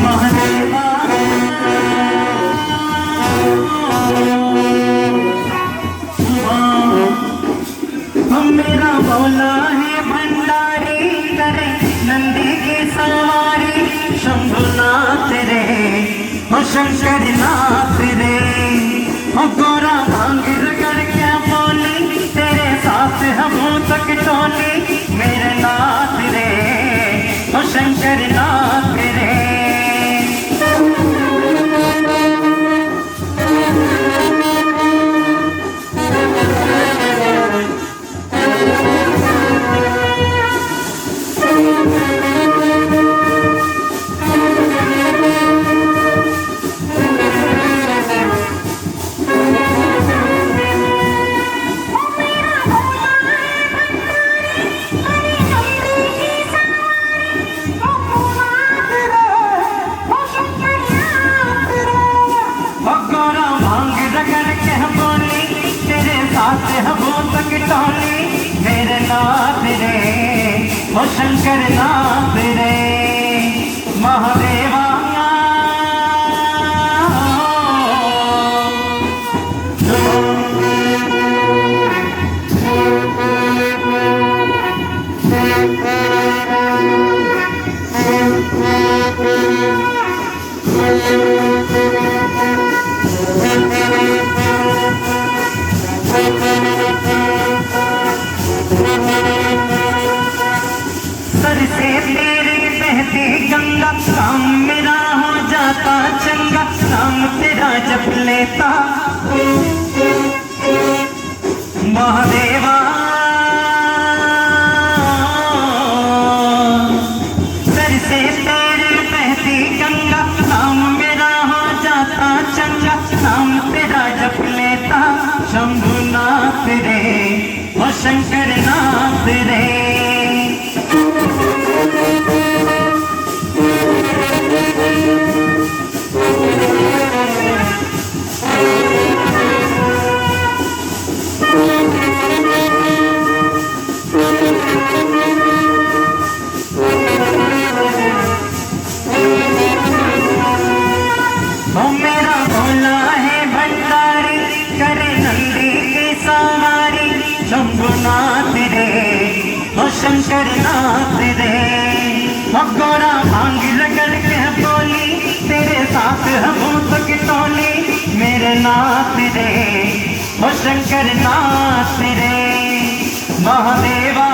महादेवा मेरा भोला है भंडारी करे नंदी की सवारी शंभुनाथ रे ओ शंकर नाथ रे ओ गोरा भांग रगड़ के बोली तेरे साथ हम तक टोली मेरे नाथ रे ओ शंकर नाथ रे मेरे नाथ रे ओ शंकर नाथ रे महादेवा सर से तेरे बहती गंगा काम मेरा हो जाता चंगा नाम तेरा जप लेता महादेवा सर से तेरे बहती गंगा नाम मेरा हो जाता चंगा नाम तेरा जप लेता शंभुनाथ रे ओ शंकर नाथ रे मेरा भोला है भंडारी करे नंदी की सवारी शंभुनाथ रे ओ शंकर नाथ रे ओ गोरा भांग रगड़ के बोली तेरे साथ हम तक टोली मेरे नाथ रे ओ शंकर नाथ रे महादेवा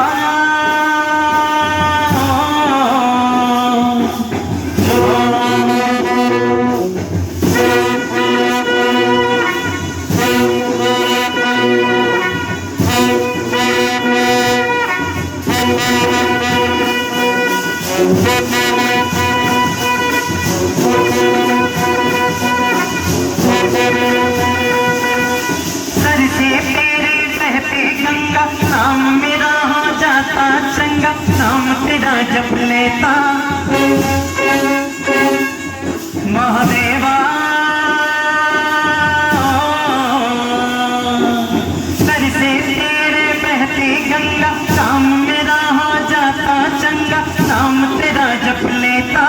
सर से तेरे बहते गंगा नाम मेरा हो जाता चंगा नाम तेरा जप लेता महादेवा सर से तेरे बहते गंगा नाम मेरा हो जाता चंगा नाम तेरा जप लेता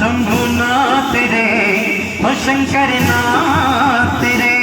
शंभुनाथ रे ओ शंकर नाथ रे